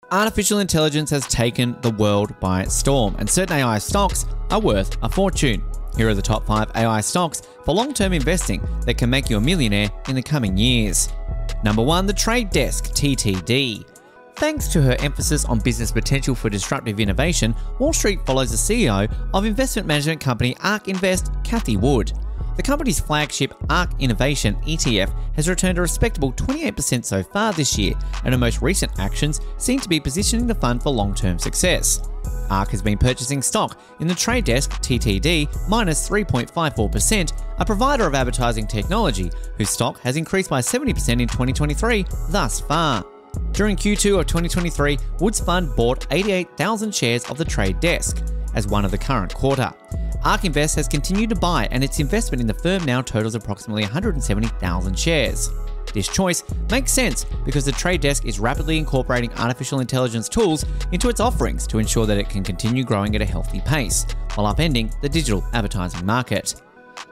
Artificial intelligence has taken the world by storm, and certain AI stocks are worth a fortune. Here are the top 5 AI stocks for long-term investing that can make you a millionaire in the coming years. Number 1, The Trade Desk, TTD. Thanks to her emphasis on business potential for disruptive innovation, Wall Street follows the CEO of investment management company ARK Invest, Cathie Wood. The company's flagship ARK Innovation ETF has returned a respectable 28% so far this year, and her most recent actions seem to be positioning the fund for long-term success. ARK has been purchasing stock in the Trade Desk, TTD, minus 3.54%, a provider of advertising technology whose stock has increased by 70% in 2023 thus far. During Q2 of 2023, Wood's fund bought 88,000 shares of the Trade Desk as one of the current quarter. ARK Invest has continued to buy, and its investment in the firm now totals approximately 170,000 shares. This choice makes sense because the Trade Desk is rapidly incorporating artificial intelligence tools into its offerings to ensure that it can continue growing at a healthy pace, while upending the digital advertising market.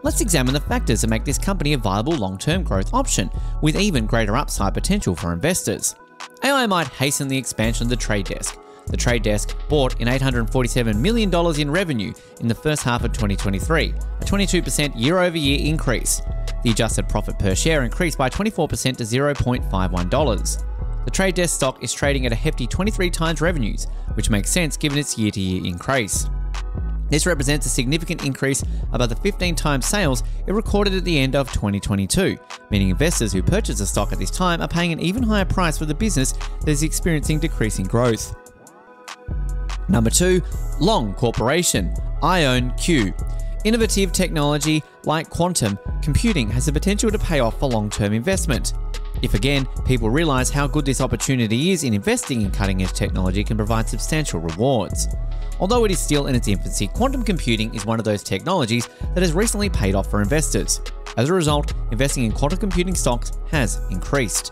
Let's examine the factors that make this company a viable long-term growth option, with even greater upside potential for investors. AI might hasten the expansion of the Trade Desk. The Trade Desk brought in $847 million in revenue in the first half of 2023, a 22% year-over-year increase. The adjusted profit per share increased by 24% to $0.51. The Trade Desk stock is trading at a hefty 23 times revenues, which makes sense given its year-to-year increase. This represents a significant increase above the 15 times sales it recorded at the end of 2022, meaning investors who purchase the stock at this time are paying an even higher price for the business that is experiencing decreasing growth. Number 2, Long Corporation, IonQ. Innovative technology like quantum computing has the potential to pay off for long-term investment. If again, people realize how good this opportunity is in investing in cutting-edge technology can provide substantial rewards. Although it is still in its infancy, quantum computing is one of those technologies that has recently paid off for investors. As a result, investing in quantum computing stocks has increased.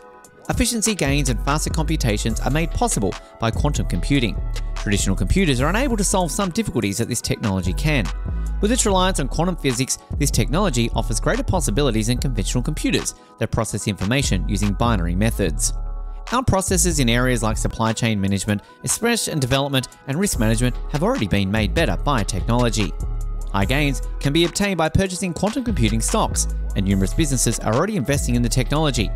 Efficiency gains and faster computations are made possible by quantum computing. Traditional computers are unable to solve some difficulties that this technology can. With its reliance on quantum physics, this technology offers greater possibilities than conventional computers that process information using binary methods. Our processes in areas like supply chain management, research and development, and risk management have already been made better by technology. High gains can be obtained by purchasing quantum computing stocks, and numerous businesses are already investing in the technology.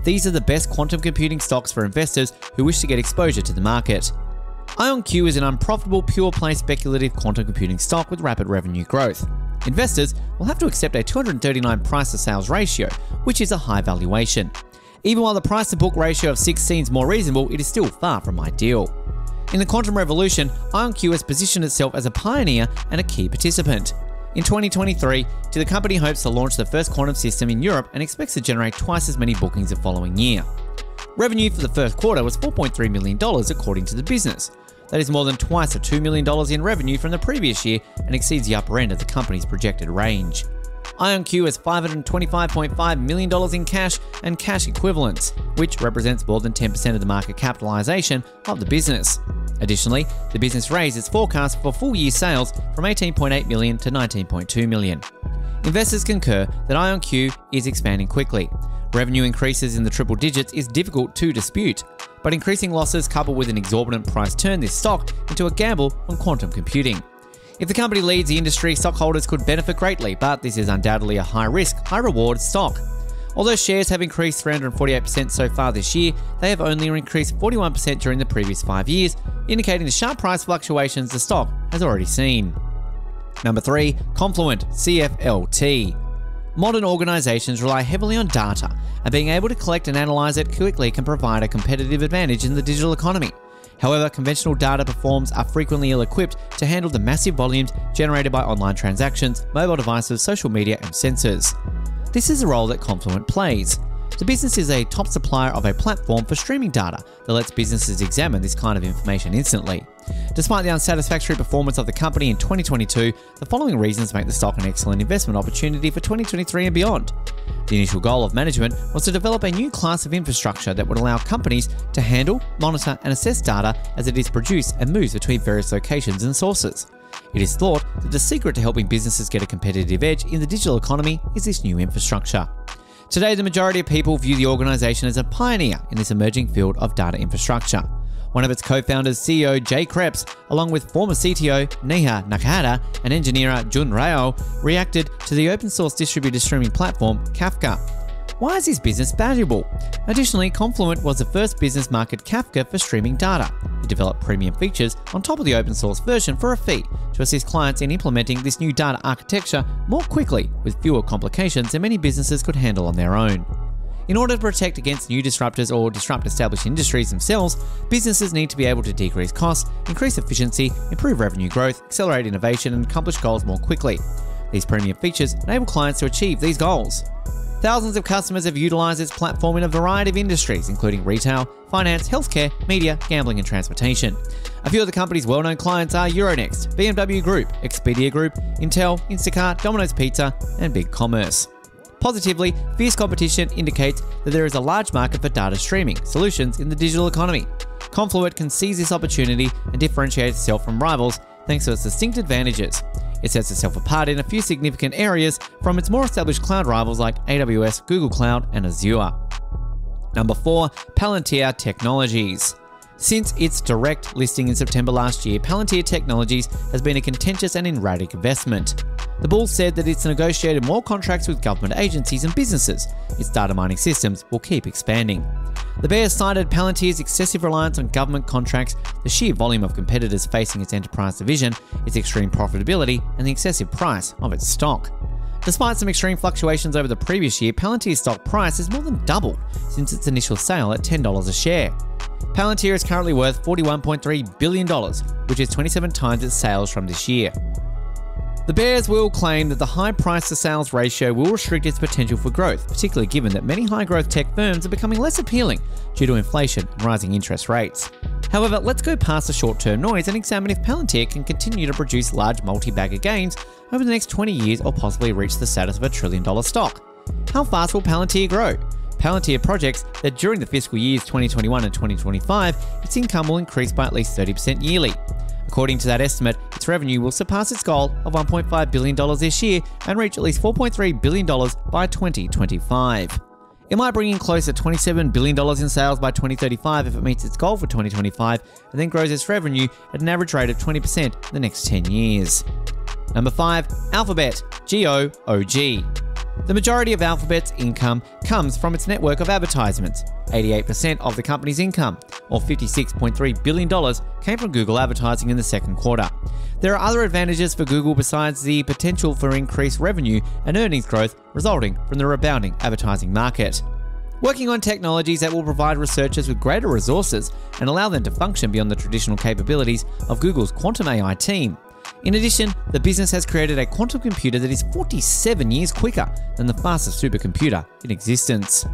These are the best quantum computing stocks for investors who wish to get exposure to the market. IonQ is an unprofitable, pure-play speculative quantum computing stock with rapid revenue growth. Investors will have to accept a 239 price-to-sales ratio, which is a high valuation. Even while the price-to-book ratio of 6 seems more reasonable, it is still far from ideal. In the quantum revolution, IonQ has positioned itself as a pioneer and a key participant. In 2023, the company hopes to launch the first quantum system in Europe and expects to generate twice as many bookings the following year. Revenue for the first quarter was $4.3 million according to the business. That is more than twice the $2 million in revenue from the previous year and exceeds the upper end of the company's projected range. IonQ has $525.5 million in cash and cash equivalents, which represents more than 10% of the market capitalization of the business. Additionally, the business raised its forecast for full-year sales from $18.8 million to $19.2 million. Investors concur that IonQ is expanding quickly. Revenue increases in the triple digits is difficult to dispute, but increasing losses coupled with an exorbitant price turn this stock into a gamble on quantum computing. If the company leads the industry, stockholders could benefit greatly, but this is undoubtedly a high-risk, high-reward stock. Although shares have increased 348% so far this year, they have only increased 41% during the previous 5 years, indicating the sharp price fluctuations the stock has already seen. Number 3, Confluent, CFLT. Modern organizations rely heavily on data, and being able to collect and analyze it quickly can provide a competitive advantage in the digital economy. However, conventional data platforms are frequently ill-equipped to handle the massive volumes generated by online transactions, mobile devices, social media, and sensors. This is the role that Confluent plays. The business is a top supplier of a platform for streaming data that lets businesses examine this kind of information instantly. Despite the unsatisfactory performance of the company in 2022, the following reasons make the stock an excellent investment opportunity for 2023 and beyond. The initial goal of management was to develop a new class of infrastructure that would allow companies to handle, monitor, and assess data as it is produced and moves between various locations and sources. It is thought that the secret to helping businesses get a competitive edge in the digital economy is this new infrastructure. Today, the majority of people view the organization as a pioneer in this emerging field of data infrastructure. One of its co-founders, CEO Jay Krebs, along with former CTO Neha Nakahara and engineer Jun Rao, reacted to the open-source distributed streaming platform Kafka. Why is this business valuable? Additionally, Confluent was the first business to market Kafka for streaming data. It developed premium features on top of the open source version for a fee to assist clients in implementing this new data architecture more quickly with fewer complications than many businesses could handle on their own. In order to protect against new disruptors or disrupt established industries themselves, businesses need to be able to decrease costs, increase efficiency, improve revenue growth, accelerate innovation, and accomplish goals more quickly. These premium features enable clients to achieve these goals. Thousands of customers have utilized this platform in a variety of industries, including retail, finance, healthcare, media, gambling, and transportation. A few of the company's well-known clients are Euronext, BMW Group, Expedia Group, Intel, Instacart, Domino's Pizza, and BigCommerce. Positively, fierce competition indicates that there is a large market for data streaming solutions in the digital economy. Confluent can seize this opportunity and differentiate itself from rivals thanks to its distinct advantages. It sets itself apart in a few significant areas from its more established cloud rivals like AWS, Google Cloud, and Azure. Number 4, Palantir Technologies. Since its direct listing in September last year, Palantir Technologies has been a contentious and erratic investment. The Bull said that it's negotiated more contracts with government agencies and businesses. Its data mining systems will keep expanding. The Bears cited Palantir's excessive reliance on government contracts, the sheer volume of competitors facing its enterprise division, its extreme profitability, and the excessive price of its stock. Despite some extreme fluctuations over the previous year, Palantir's stock price has more than doubled since its initial sale at $10 a share. Palantir is currently worth $41.3 billion, which is 27 times its sales from this year. The Bears will claim that the high price-to-sales ratio will restrict its potential for growth, particularly given that many high-growth tech firms are becoming less appealing due to inflation and rising interest rates. However, let's go past the short-term noise and examine if Palantir can continue to produce large multi-bagger gains over the next 20 years or possibly reach the status of a trillion-dollar stock. How fast will Palantir grow? Palantir projects that during the fiscal years 2021 and 2025, its income will increase by at least 30% yearly. According to that estimate, its revenue will surpass its goal of $1.5 billion this year and reach at least $4.3 billion by 2025. It might bring in close to $27 billion in sales by 2035 if it meets its goal for 2025 and then grows its revenue at an average rate of 20% in the next 10 years. Number 5, Alphabet, GOOG. The majority of Alphabet's income comes from its network of advertisements. 88% of the company's income, or $56.3 billion, came from Google advertising in the second quarter. There are other advantages for Google besides the potential for increased revenue and earnings growth resulting from the rebounding advertising market. Working on technologies that will provide researchers with greater resources and allow them to function beyond the traditional capabilities of Google's quantum AI team. In addition, the business has created a quantum computer that is 47 years quicker than the fastest supercomputer in existence.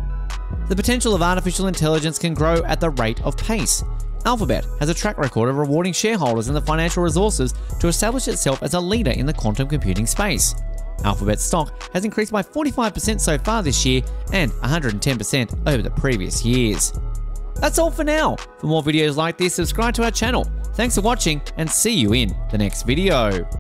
The potential of artificial intelligence can grow at the rate of pace. Alphabet has a track record of rewarding shareholders and the financial resources to establish itself as a leader in the quantum computing space. Alphabet's stock has increased by 45% so far this year and 110% over the previous years. That's all for now. For more videos like this, subscribe to our channel. Thanks for watching and see you in the next video.